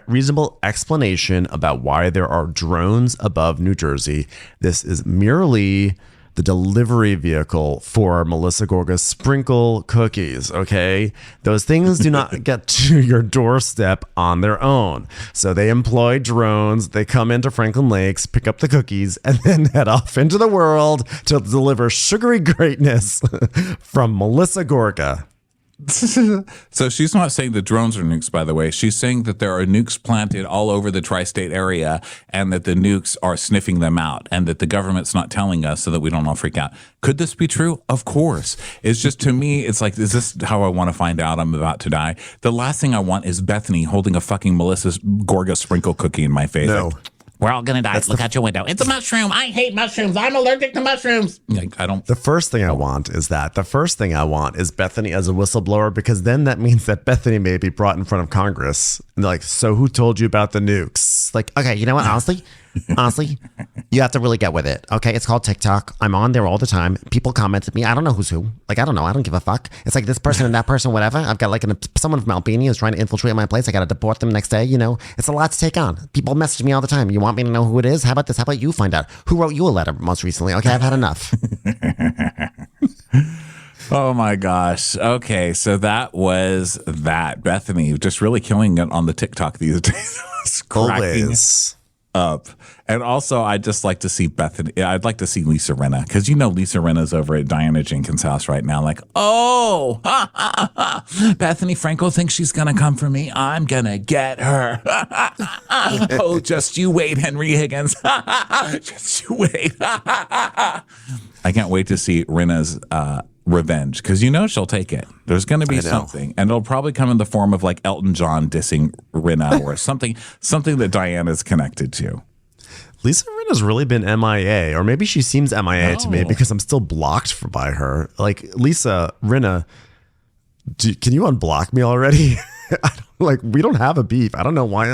reasonable explanation about why there are drones above New Jersey. This is merely the delivery vehicle for Melissa Gorga's sprinkle cookies, okay? Those things do not get to your doorstep on their own. So they employ drones, they come into Franklin Lakes, pick up the cookies, and then head off into the world to deliver sugary greatness from Melissa Gorga. So she's not saying the drones are nukes, by the way. She's saying that there are nukes planted all over the tri-state area and that the nukes are sniffing them out and that the government's not telling us so that we don't all freak out. Could this be true? Of course. It's just, to me, it's like, is this how I want to find out I'm about to die? The last thing I want is Bethany holding a fucking Melissa Gorga sprinkle cookie in my face. No. Like, We're all going to die. Look out your window. It's a mushroom. I hate mushrooms. I'm allergic to mushrooms. like, I don't... The first thing I want is Bethany as a whistleblower, because then that means that Bethany may be brought in front of Congress. And they're like, so who told you about the nukes? Like, okay, you know what? Honestly, you have to really get with it. Okay, it's called TikTok. I'm on there all the time. People comment at me. I don't know who's who. Like, I don't know. I don't give a fuck. It's like this person and that person, whatever. I've got like someone from Albania who's trying to infiltrate my place. I got to deport them next day. You know, it's a lot to take on. People message me all the time. You want me to know who it is? How about this? How about you find out who wrote you a letter most recently? Okay, I've had enough. Oh my gosh. Okay, so that was that. Bethany just really killing it on the TikTok these days. It's cracking Always. up. And also, I'd just like to see Bethany. I'd like to see Lisa Rinna, because you know Lisa Rinna's over at Diana Jenkins' house right now. Like, oh, Bethany Frankel thinks she's gonna come for me. I'm gonna get her. Oh, just you wait, Henry Higgins. Just you wait. I can't wait to see Rinna's revenge, because you know she'll take it. There's going to be something, and it'll probably come in the form of like Elton John dissing Rinna or something that Diana's connected to. Lisa Rinna's really been MIA, or maybe she seems MIA to me because I'm still blocked by her. Like, Lisa Rinna, can you unblock me already? We don't have a beef. I don't know why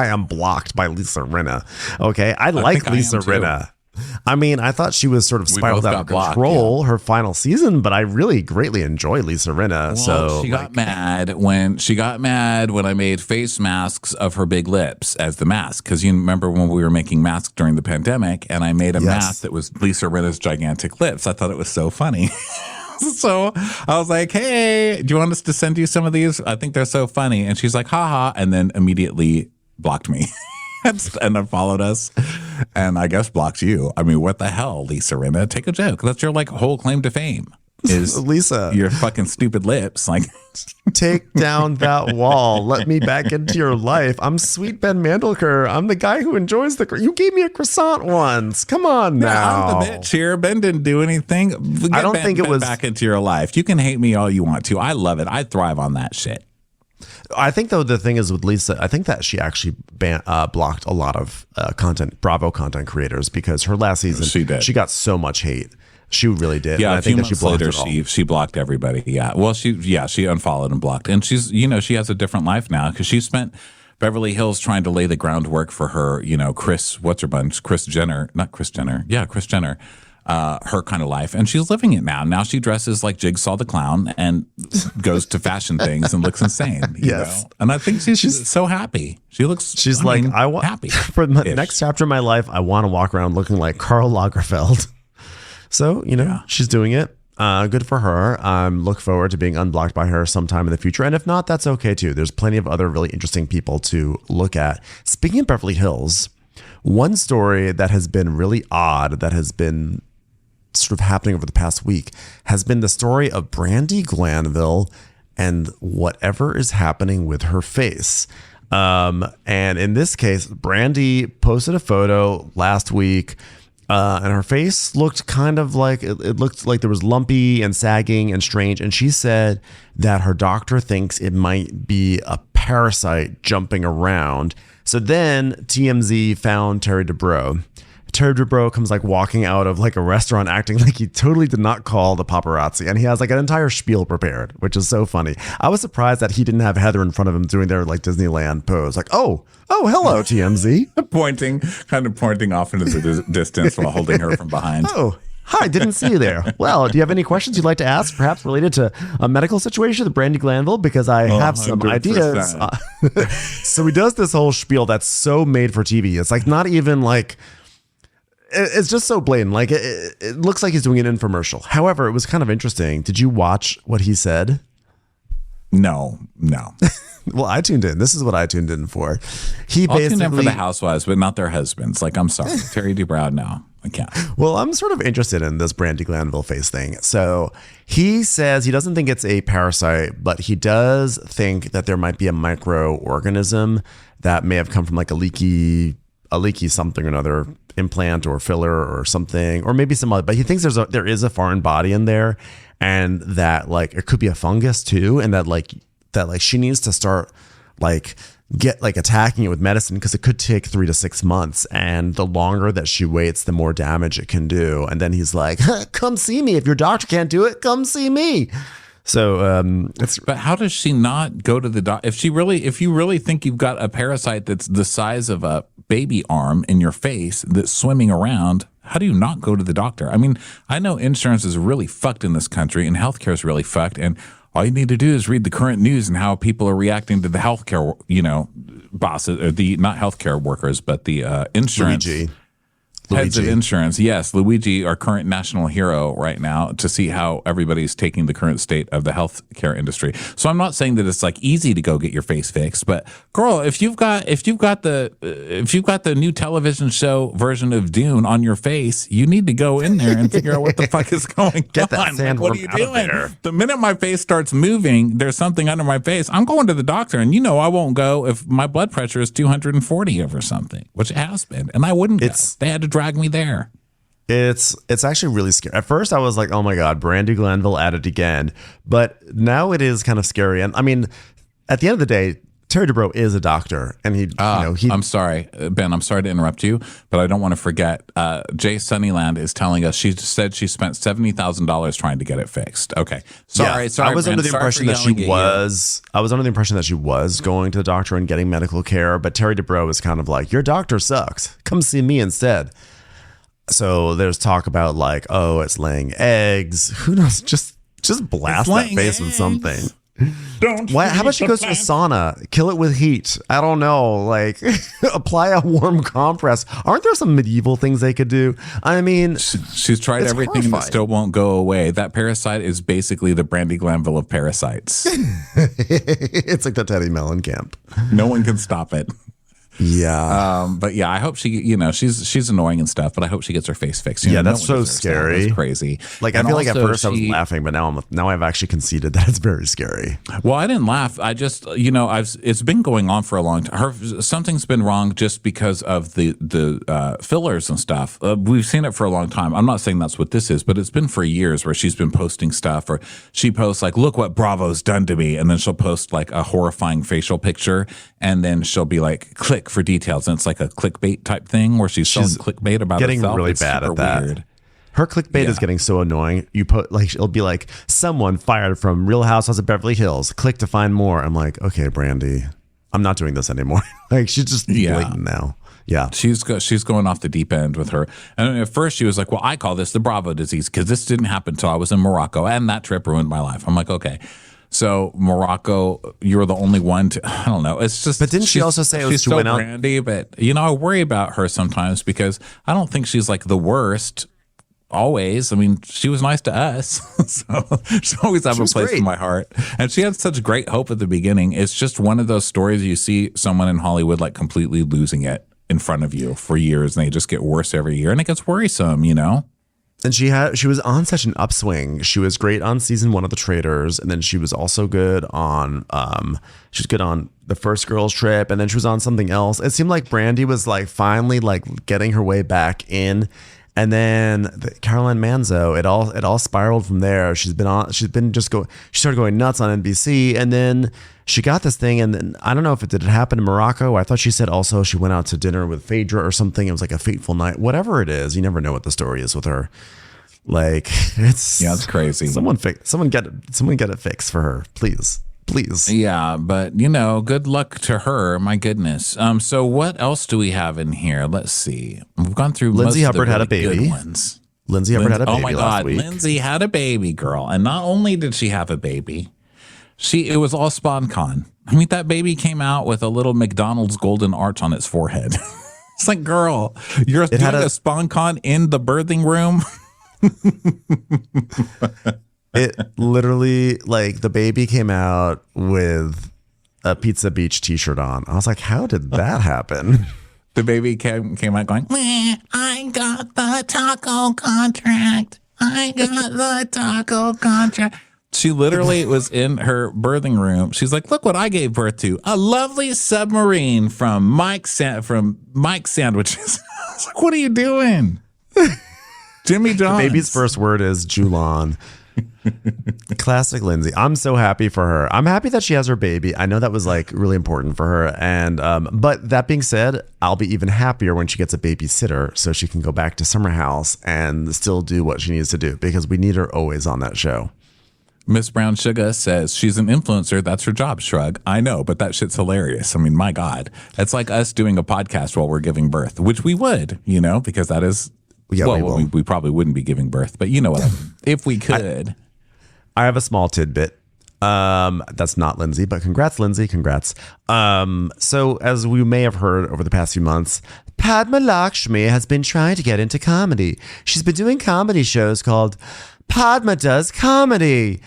I'm blocked by Lisa Rinna. Okay, I like Lisa Rinna. I mean, I thought she was sort of spiraled out of control her final season, but I really greatly enjoy Lisa Rinna. Well, so she got mad when I made face masks of her big lips as the mask, because you remember when we were making masks during the pandemic, and I made a mask that was Lisa Rinna's gigantic lips. I thought it was so funny. So I was like, hey, do you want us to send you some of these? I think they're so funny. And she's like, haha, and then immediately blocked me. And unfollowed us, and I guess blocked you. I mean, what the hell, Lisa Rinna? Take a joke. That's your like whole claim to fame. Is Lisa, your fucking stupid lips? Like, take down that wall. Let me back into your life. I'm Sweet Ben Mandelker. I'm the guy who enjoys you gave me a croissant once. Come on now. I'm the bitch here. Ben didn't do anything. I don't think it was back into your life. You can hate me all you want to. I love it. I thrive on that shit. I think, though, the thing is with Lisa, I think that she actually blocked a lot of Bravo content creators, because her last season, she got so much hate. She really did. Yeah, and a few months later, she blocked everybody. Yeah, well, she unfollowed and blocked, and she has a different life now, because she spent Beverly Hills trying to lay the groundwork for her. Kris Jenner. Her kind of life, and she's living it now. Now she dresses like Jigsaw the Clown and goes to fashion things and looks insane. You know? And I think she's so happy. She's happy. For the next chapter of my life, I want to walk around looking like Karl Lagerfeld. So she's doing it. Good for her. Look forward to being unblocked by her sometime in the future, and if not, that's okay too. There's plenty of other really interesting people to look at. Speaking of Beverly Hills, One story that has been really odd, that has been sort of happening over the past week, has been the story of Brandi Glanville and whatever is happening with her face. And in this case, Brandi posted a photo last week, and her face looked kind of like it looked like there was lumpy and sagging and strange. And she said that her doctor thinks it might be a parasite jumping around. So then TMZ found Terry Dubrow. Terry Dubrow comes like walking out of like a restaurant acting like he totally did not call the paparazzi, and he has like an entire spiel prepared, which is so funny. I was surprised that he didn't have Heather in front of him doing their like Disneyland pose, like oh hello TMZ, kind of pointing off into the distance while holding her from behind. Oh, hi, didn't see you there. Well, do you have any questions you'd like to ask, perhaps related to a medical situation with Brandi Glanville? Because I have some 100%. ideas. So he does this whole spiel that's so made for TV. It's like not even like, it's just so blatant. Like it looks like he's doing an infomercial. However, it was kind of interesting. Did you watch what he said? No. Well, I tuned in. This is what I tuned in for. He I'll basically tune in for the housewives, but not their husbands. Like, I'm sorry. Terry Dubrow, no. I can't. Well, I'm sort of interested in this Brandi Glanville face thing. So he says he doesn't think it's a parasite, but he does think that there might be a microorganism that may have come from like a leaky something or another, implant or filler or something, or maybe some other. But he thinks there is a foreign body in there, and that like it could be a fungus too, and that she needs to start like get like attacking it with medicine, because it could take 3 to 6 months, and the longer that she waits, the more damage it can do. And then he's like, come see me. If your doctor can't do it, come see me. So but how does she not go to the doctor? If you really think you've got a parasite that's the size of a baby arm in your face that's swimming around, how do you not go to the doctor? I mean, I know insurance is really fucked in this country, and healthcare is really fucked, and all you need to do is read the current news and how people are reacting to the healthcare, bosses, or the not healthcare workers, but the insurance. Heads of insurance. Yes, Luigi, our current national hero right now, to see how everybody's taking the current state of the healthcare industry. So I'm not saying that it's like easy to go get your face fixed, but girl, if you've got the new television show version of Dune on your face, you need to go in there and figure out what the fuck is going Get that on. sandworm What are you out of doing? there. The minute my face starts moving, there's something under my face. I'm going to the doctor, and I won't go if my blood pressure is 240 over something, which it has been, and I wouldn't go. They had to drag me there. It's actually really scary. At first, I was like, "Oh my god, Brandi Glanville at it again!" But now it is kind of scary. And I mean, at the end of the day, Terry Dubrow is a doctor, and he. I'm sorry, Ben. I'm sorry to interrupt you, but I don't want to forget. Jay Sunnyland is telling us she said she spent $70,000 trying to get it fixed. Okay, sorry. I was under the impression that she was. I was under the impression that she was going to the doctor and getting medical care. But Terry Dubrow is kind of like, "Your doctor sucks. Come see me instead." So there's talk about like, oh, it's laying eggs. Who knows? Just blast that face with something. How about she goes to a sauna? Kill it with heat. I don't know. Like apply a warm compress. Aren't there some medieval things they could do? I mean, she's tried everything and it still won't go away. That parasite is basically the Brandi Glanville of parasites. It's like the Teddy Mellencamp. No one can stop it. Yeah. But yeah, I hope she, she's annoying and stuff, but I hope she gets her face fixed. That's so scary. That's crazy. Like, I feel like at first I was laughing, but now I've actually conceded that it's very scary. Well, I didn't laugh. I just, it's been going on for a long time. Something's been wrong just because of the fillers and stuff. We've seen it for a long time. I'm not saying that's what this is, but it's been for years where she's been posting stuff, or she posts like, look what Bravo's done to me. And then she'll post like a horrifying facial picture. And then she'll be like, click for details. And it's like a clickbait type thing where she's selling clickbait about getting herself. Really it's bad at that. Weird. Her clickbait is getting so annoying. You put like, it'll be like, someone fired from Real Housewives of Beverly Hills. Click to find more. I'm like, okay, Brandi, I'm not doing this anymore. Like, she's just blatant now. Yeah. She's going off the deep end with her. And at first she was like, well, I call this the Bravo disease because this didn't happen until I was in Morocco. And that trip ruined my life. I'm like, okay. So Morocco, you were the only one to, I don't know. It's just. But didn't she also say it was she's to so win out? Brandy, but I worry about her sometimes because I don't think she's like the worst always. I mean, she was nice to us. So she'll always have a place in my heart. And she had such great hope at the beginning. It's just one of those stories you see someone in Hollywood like completely losing it. in front of you for years, and they just get worse every year, and it gets worrisome, you know? And she was on such an upswing. She was great on season 1 of The Traitors, and then she was also good on The First Girls Trip, and then she was on something else. It seemed like Brandy was like finally like getting her way back in. And then Caroline Manzo, it all spiraled from there. She started going nuts on NBC, and then she got this thing, and then I don't know if it happen in Morocco. I thought she said also she went out to dinner with Phaedra or something. It was like a fateful night. Whatever it is, you never know what the story is with her. Like it's crazy. Someone get it fixed for her, please. Yeah, but good luck to her. My goodness. So what else do we have in here? Let's see. We've gone through. Lindsay most Hubbard of the had a really baby. good ones. Lindsay Hubbard had a baby. Oh my last God, week. Lindsay had a baby, girl, and not only did she have a baby, it was all SpawnCon. I mean, that baby came out with a little McDonald's golden arch on its forehead. It's like, girl, you're doing a SpawnCon in the birthing room. It literally, like, the baby came out with a Pizza Beach t-shirt on. I was like, how did that happen? The baby came out going, "Meh, I got the taco contract. I got the taco contract." she literally was in her birthing room. She's like, look what I gave birth to. A lovely submarine from Mike Sandwiches. I was like, what are you doing? Jimmy John's. The baby's first word is Julon. Classic Lindsay. I'm so happy for her. I'm happy that she has her baby. I know that was like really important for her. And but that being said, I'll be even happier when she gets a babysitter so she can go back to Summer House and still do what she needs to do, because we need her always on that show. Miss Brown Sugar says she's an influencer. That's her job. Shrug. I know, but that shit's hilarious. I mean, my God, that's like us doing a podcast while we're giving birth, which we would, because that is. Yeah, we probably wouldn't be giving birth, but you know what I mean. If we could. I have a small tidbit. That's not Lindsay, but congrats, Lindsay. Congrats. So as we may have heard over the past few months, Padma Lakshmi has been trying to get into comedy. She's been doing comedy shows called Padma Does Comedy,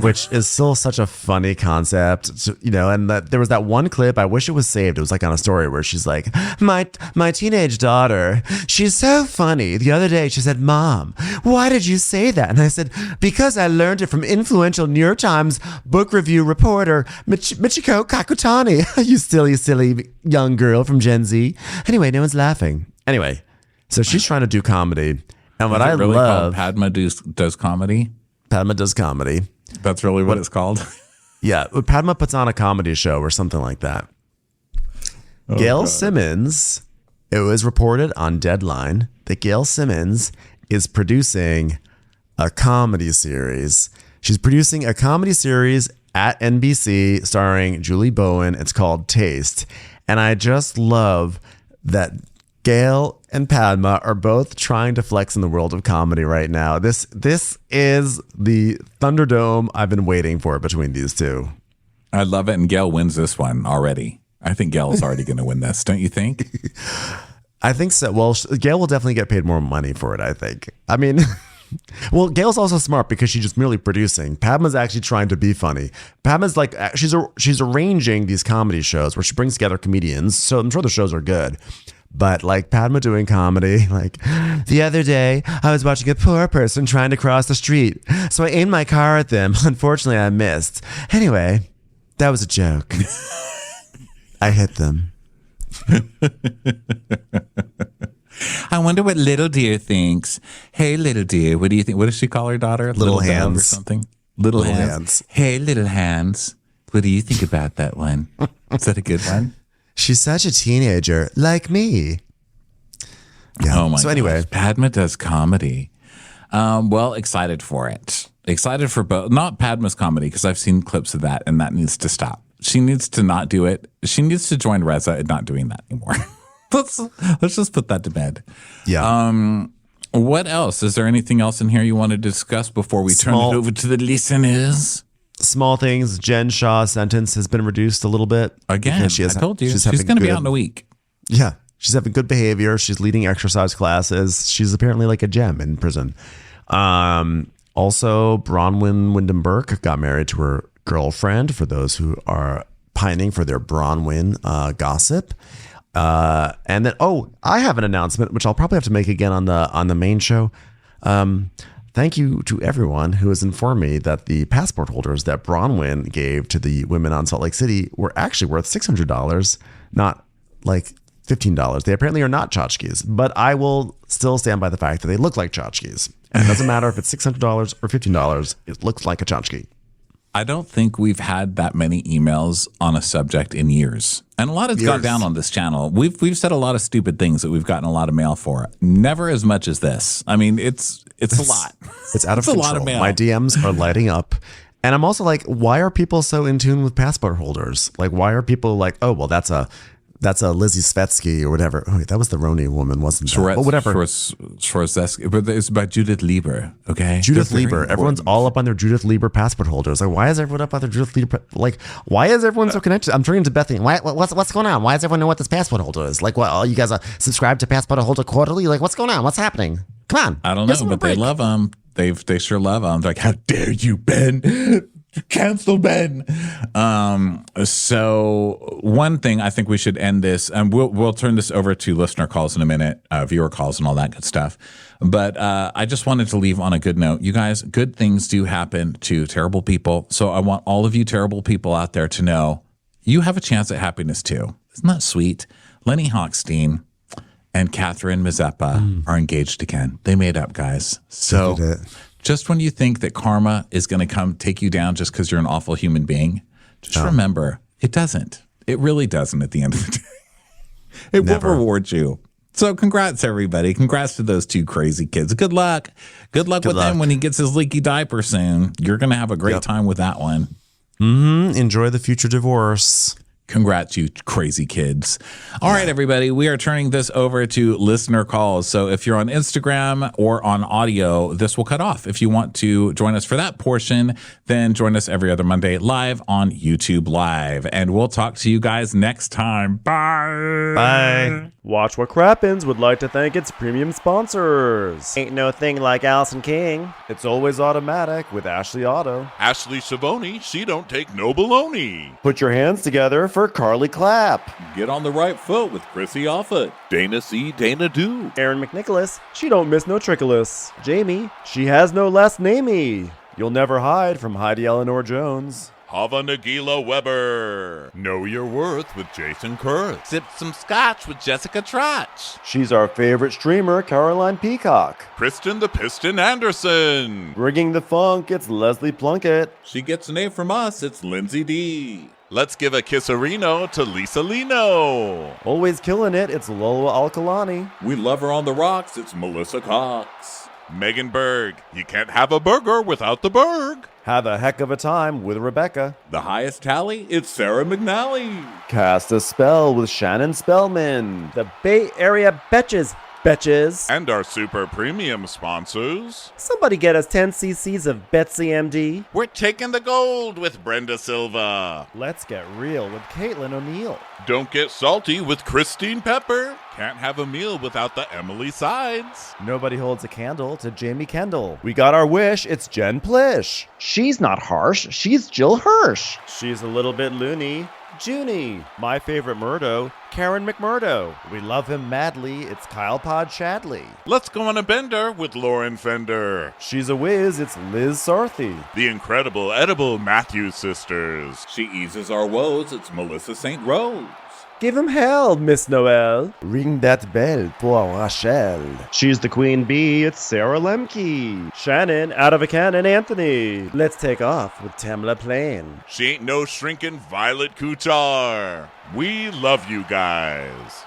which is still such a funny concept, and there was that one clip, I wish it was saved. It was like on a story where she's like, my teenage daughter, she's so funny. The other day she said, "Mom, why did you say that?" And I said, "Because I learned it from influential New York Times book review reporter Michiko Kakutani." You silly young girl from Gen Z. Anyway, no one's laughing. Anyway, so she's trying to do comedy. And what I really love, Padma does comedy. Padma Does Comedy. That's really what it's called. Yeah, Padma puts on a comedy show or something like that. Gail Simmons, it was reported on Deadline that Gail Simmons is producing a comedy series. She's producing a comedy series at NBC starring Julie Bowen. It's called Taste. And I just love that Gail and Padma are both trying to flex in the world of comedy right now. This is the Thunderdome I've been waiting for between these two. I love it, and Gail wins this one already. I think Gail is already going to win this, don't you think? I think so. Well, Gail will definitely get paid more money for it, I think. I mean, well, Gail's also smart because she's just merely producing. Padma's actually trying to be funny. Padma's like, she's arranging these comedy shows where she brings together comedians. So I'm sure the shows are good. But like Padma doing comedy, like, "The other day I was watching a poor person trying to cross the street. So I aimed my car at them. Unfortunately, I missed. Anyway, that was a joke. I hit them." I wonder what Little Deer thinks. Hey, Little Deer, what do you think? What does she call her daughter? Little Dove Hands. or something? Little hands. Hey, Little Hands, what do you think about that one? Is that a good one? She's such a teenager, like me. Yeah. Oh my So anyway, gosh. Padma Does Comedy. Well, excited for it. Excited for both. Not Padma's comedy, because I've seen clips of that, and that needs to stop. She needs to not do it. She needs to join Reza in not doing that anymore. Let's just put that to bed. yeah. What else? Is there anything else in here you want to discuss before we turn it over to the listeners? Small things. Jen Shaw's sentence has been reduced a little bit. Again, because I told you. She's having going to be good- out in a week. Yeah. She's having good behavior. She's leading exercise classes. She's apparently like a gem in prison. Also, Bronwyn Wyndham Burke got married to her girlfriend, for those who are pining for their Bronwyn gossip. And then, I have an announcement, which I'll probably have to make again on the main show. Thank you to everyone who has informed me that the passport holders that Bronwyn gave to the women on Salt Lake City were actually worth $600, not like $15. They apparently are not tchotchkes, but I will still stand by the fact that they look like tchotchkes. And it doesn't matter if it's $600 or $15, it looks like a tchotchke. I don't think we've had that many emails on a subject in years. And a lot has gone down on this channel. We've said a lot of stupid things that we've gotten a lot of mail for. Never as much as this. I mean, it's a lot. It's out of control. A lot of mail. My DMs are lighting up. And I'm also like, why are people so in tune with passport holders? Like, why are people like, oh, well, that's a Lizzie Svetsky or whatever. Oh, wait, that was the Roni woman, wasn't it? But whatever. Schwarzewski, but it's by Judith Lieber, okay? Judith Lieber. Everyone's all up on their Judith Lieber passport holders. Like, why is everyone up on their Judith Lieber? Like, why is everyone so connected? I'm turning to Bethany. What's going on? Why does everyone know what this passport holder is? Like, what? All you guys are subscribed to Passport Holder Quarterly? Like, what's going on? What's happening? Come on. I don't know, but they love them. They sure love them. They're like, how dare you, Ben? Cancel Ben. So one thing I think we should end this, and we'll turn this over to listener calls in a minute, viewer calls and all that good stuff. But I just wanted to leave on a good note. You guys, good things do happen to terrible people. So I want all of you terrible people out there to know you have a chance at happiness too. Isn't that sweet? Lenny Hochstein and Catherine Mazeppa are engaged again. They made up, guys. So just when you think that karma is going to come take you down just because you're an awful human being, just remember, it doesn't. It really doesn't at the end of the day. It will reward you. So congrats, everybody. Congrats to those two crazy kids. Good luck. Good luck with him when he gets his leaky diaper soon. You're going to have a great time with that one. Enjoy the future divorce. Congrats, you crazy kids. All right, everybody, we are turning this over to listener calls. So if you're on Instagram or on audio, this will cut off. If you want to join us for that portion, then join us every other Monday live on YouTube Live. And we'll talk to you guys next time. Bye. Bye. Watch What Crappens would like to thank its premium sponsors. Ain't no thing like Allison King. It's always automatic with Ashley Auto. Ashley Savoni, she don't take no baloney. Put your hands together for Carly Clapp. Get on the right foot with Chrissy Offutt. Dana C. Dana Do. Aaron McNicholas, she don't miss no trickolas. Jamie, she has no last namey. You'll never hide from Heidi Eleanor Jones. Hava Nagila Weber. Know Your Worth with Jason Kurth. Sip some scotch with Jessica Trotch. She's our favorite streamer, Caroline Peacock. Kristen the Piston Anderson. Rigging the funk, it's Leslie Plunkett. She gets an A from us, it's Lindsay D. Let's give a kisserino to Lisa Lino. Always killing it, it's Lola Alkalani. We love her on the rocks, it's Melissa Cox. Megan Berg. You can't have a burger without the Berg. Have a heck of a time with Rebecca. The highest tally, it's Sarah McNally. Cast a spell with Shannon Spellman. The Bay Area Betches. And our super premium sponsors. Somebody get us 10 cc's of Betsy MD. We're taking the gold with Brenda Silva. Let's get real with Caitlin O'Neill. Don't get salty with Christine Pepper. Can't have a meal without the Emily Sides. Nobody holds a candle to Jamie Kendall. We got our wish, it's Jen Plish. She's not harsh. She's Jill Hirsch. She's a little bit loony. Junie. My favorite Murdo, Karen McMurdo. We love him madly, it's Kyle Pod Shadley. Let's go on a bender with Lauren Fender. She's a whiz, it's Liz Sarthy. The incredible edible Matthews sisters. She eases our woes, it's Melissa St. Rose. Give him hell, Miss Noel. Ring that bell for Rachel. She's the queen bee, it's Sarah Lemke. Shannon, out of a cannon, Anthony. Let's take off with Tamla Plain. She ain't no shrinking Violet Kuchar. We love you guys.